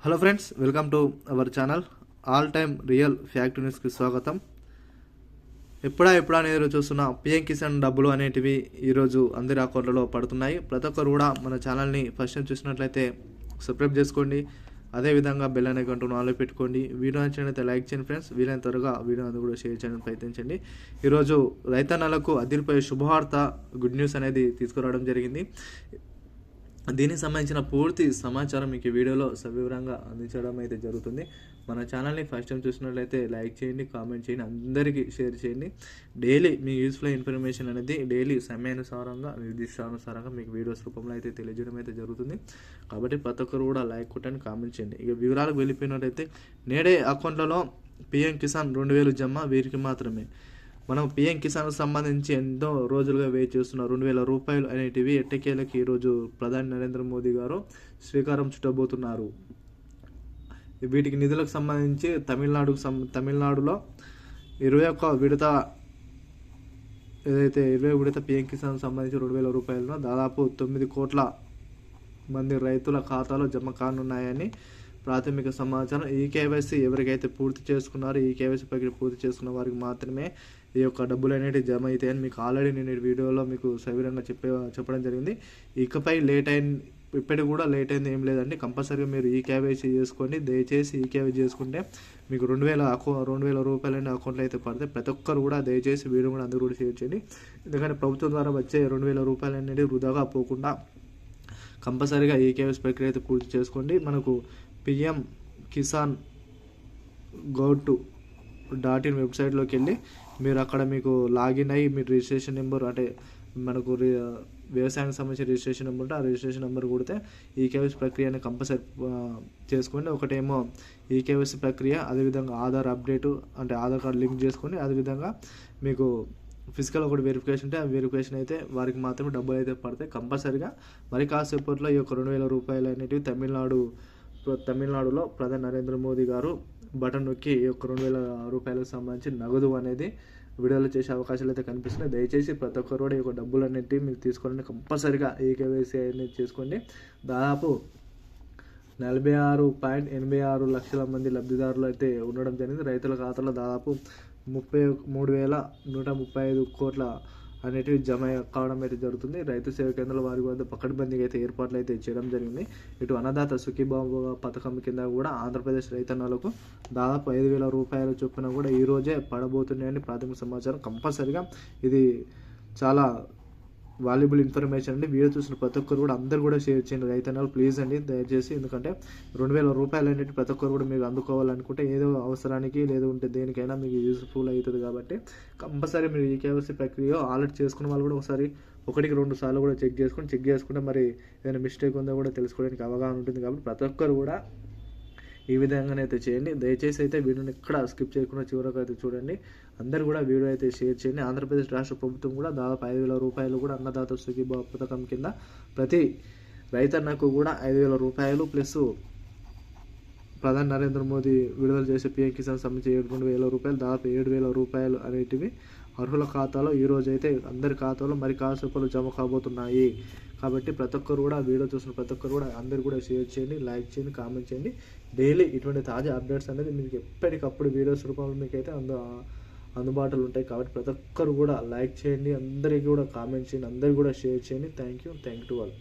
Hello friends, welcome to our channel all time real fact న్యూస్కి స్వాగతం. ఎప్పుడా అని ఎదురు చూస్తున్న పిఎం కిసాన్ డబ్బులు అనేటివి ఈరోజు అందరి అకౌంట్లలో పడుతున్నాయి. ప్రతి ఒక్కరు కూడా మన ఛానల్ని ఫస్ట్ టైం చూసినట్లయితే సబ్స్క్రైబ్ చేసుకోండి. అదేవిధంగా బెల్ అనే గంటను ఆన్లో పెట్టుకోండి. వీడియో నచ్చినట్లయితే లైక్ చేయండి ఫ్రెండ్స్. వీలైన త్వరగా వీడియో అంతా కూడా షేర్ చేయడానికి ప్రయత్నించండి. ఈరోజు రైతన్నలకు అదిరిపోయే శుభవార్త, గుడ్ న్యూస్ అనేది తీసుకురావడం జరిగింది. దీనికి సంబంధించిన పూర్తి సమాచారం మీకు ఈ వీడియోలో సవివరంగా అందించడం అయితే జరుగుతుంది. మన ఛానల్ని ఫస్ట్ టైం చూసినట్లయితే లైక్ చేయండి, కామెంట్ చేయండి, అందరికీ షేర్ చేయండి. డైలీ మీ యూస్ఫుల్ ఇన్ఫర్మేషన్ అనేది డైలీ సమయానుసారంగా నిర్దిష్టానుసారంగా మీకు వీడియోస్ రూపంలో అయితే తెలియజేయడం అయితే జరుగుతుంది. కాబట్టి ప్రతి ఒక్కరు కూడా లైక్ కొట్టండి, కామెంట్ చేయండి. ఇక వివరాలకు వెళ్ళిపోయినట్టయితే నేడే అకౌంట్లలో పిఎం కిసాన్ 2000 జమ వీరికి మాత్రమే. మనం పిఎం కిసాన్కు సంబంధించి ఎంతో రోజులుగా వెయిట్ చేస్తున్న 2000 రూపాయలు అనేటివి ఎట్టకేలకి ఈరోజు ప్రధాని నరేంద్ర మోదీ గారు శ్రీకారం చుట్టబోతున్నారు. వీటికి నిధులకు సంబంధించి తమిళనాడులో 21 విడత ఏదైతే 20 విడత పిఎం కిసాన్ సంబంధించి 2000 రూపాయలను దాదాపు 9 కోట్ల మంది రైతుల ఖాతాలో జమ కానున్నాయని ప్రాథమిక సమాచారం. ఈ కేవైసీ ఎవరికైతే పూర్తి చేసుకున్నారో, ఈ కేవైసీ ప్రక్రియ పూర్తి చేసుకున్న వారికి మాత్రమే ఈ యొక్క డబ్బులు అనేవి జమ అవుతాయని మీకు ఆల్రెడీ నేను వీడియోలో మీకు సవివరంగా చెప్పడం జరిగింది. ఇకపై ఇప్పటికి కూడా లేట్ అయింది ఏం లేదండి. కంపల్సరీగా మీరు ఈ కేవైసీ చేసుకోండి. దయచేసి ఈ కేవైసీ చేసుకుంటే మీకు 2000 రూపాయలు అకౌంట్లో అయితే పడితే ప్రతి ఒక్కరు కూడా దయచేసి వీడియో కూడా అందరూ కూడా షేర్ చేయండి. ఎందుకంటే ప్రభుత్వం ద్వారా వచ్చే 2000 రూపాయలు అనేది వృధాగా పోకుండా కంపల్సరీగా ఈ కేవైసీ ప్రక్రియ అయితే పూర్తి చేసుకోండి. మనకు పిఎం కిసాన్ gov.in వెబ్సైట్లోకి వెళ్ళి మీరు అక్కడ మీకు లాగిన్ అయ్యి మీరు రిజిస్ట్రేషన్ నెంబర్ అంటే మనకు వ్యవసాయానికి సంబంధించిన రిజిస్ట్రేషన్ నెంబర్ ఉంటే ఆ రిజిస్ట్రేషన్ నెంబర్ కొడితే ఈ కేవైసీ ప్రక్రియని కంపల్సరీ చేసుకోండి. ఒకటేమో ఈ కేవైసీ ప్రక్రియ, అదేవిధంగా ఆధార్ అప్డేటు అంటే ఆధార్ కార్డు లింక్ చేసుకొని, అదేవిధంగా మీకు ఫిజికల్ ఒకటి వెరిఫికేషన్ ఉంటే ఆ వెరిఫికేషన్ అయితే వారికి మాత్రమే డబ్బులు అయితే పడతాయి. కంపల్సరీగా మరి కాసేపట్లో ఈ యొక్క 2000 రూపాయలు అనేటివి తమిళనాడులో ప్రధాని నరేంద్ర మోదీ గారు బటన్ నొక్కి ఈ యొక్క 2000 రూపాయలకు సంబంధించి నగదు అనేది విడుదల చేసే అవకాశాలు అయితే కనిపిస్తున్నాయి. దయచేసి ప్రతి ఒక్కరు కూడా ఈ యొక్క డబ్బులు అనేవి మీకు తీసుకోండి. కంపల్సరీగా ఈ కేవైసీ అనేది చేసుకోండి. దాదాపు 46.86 లక్షల మంది లబ్ధిదారులు అయితే ఉండడం జరిగింది. రైతుల ఖాతాలో దాదాపు 33,135 కోట్ల అనేటివి జమ కావడం అయితే జరుగుతుంది. రైతు సేవా కేంద్రాల వారి వద్ద పకడ్బందీగా అయితే ఏర్పాట్లు అయితే చేయడం జరిగింది. ఇటు అన్నదాత సుఖీబాబు పథకం కింద కూడా ఆంధ్రప్రదేశ్ రైతన్నలకు దాదాపు 5,000 రూపాయల చొప్పున కూడా ఈ రోజే పడబోతున్నాయని ప్రాథమిక సమాచారం. కంపల్సరీగా ఇది చాలా వాల్యుబుల్ ఇన్ఫర్మేషన్ అండి. వీడియో చూసిన ప్రతి ఒక్కరు కూడా అందరూ కూడా షేర్ చేయండి రైతన్నలు, ప్లీజ్ అండి దయచేసి. ఎందుకంటే 2000 రూపాయలు అనేవి ప్రతి ఒక్కరు కూడా మీరు అందుకోవాలనుకుంటే ఏదో అవసరానికి లేదా ఉంటే దేనికైనా మీకు యూస్ఫుల్ అవుతుంది. కాబట్టి కంపల్సరీ మీరు ఈ కేవైసీ ప్రక్రియ ఆల్రెడీ చేసుకున్న వాళ్ళు కూడా ఒకసారి 1-2 సార్లు కూడా చెక్ చేసుకుంటే మరి ఏదైనా మిస్టేక్ ఉందో కూడా తెలుసుకోవడానికి అవగాహన ఉంటుంది. కాబట్టి ప్రతి ఒక్కరు కూడా ఈ విధంగానైతే చేయండి. దయచేసి అయితే వీడియోని ఎక్కడ స్కిప్ చేయకుండా చివరకు అయితే చూడండి. అందరూ కూడా వీడియో అయితే షేర్ చేయండి. ఆంధ్రప్రదేశ్ రాష్ట్ర ప్రభుత్వం కూడా దాదాపు 5,000 రూపాయలు కూడా అన్నదాత సుఖీబాబు పథకం కింద ప్రతి రైతన్నకు కూడా 5,000 రూపాయలు ప్లస్ ప్రధాని నరేంద్ర మోదీ విడుదల చేసే పిఎం కిసాన్ సంబంధించి 7,000 రూపాయలు దాదాపు 7,000 రూపాయలు అనేటివి అర్హుల ఖాతాలో ఈరోజు అయితే అందరి ఖాతాలో మరి కాసేపలు జమ కాబోతున్నాయి. కాబట్టి ప్రతి ఒక్కరు కూడా వీడియో చూసిన ప్రతి ఒక్కరు కూడా అందరు కూడా షేర్ చేయండి, లైక్ చేయండి, కామెంట్ చేయండి. డైలీ ఇటువంటి తాజా అప్డేట్స్ అనేది మీకు ఎప్పటికప్పుడు వీడియోస్ రూపంలో మీకు అయితే అందుబాటులో ఉంటాయి. కాబట్టి ప్రతి ఒక్కరు కూడా లైక్ చేయండి, అందరికీ కూడా కామెంట్ చేయండి, అందరికీ కూడా షేర్ చేయండి. Thank you to all.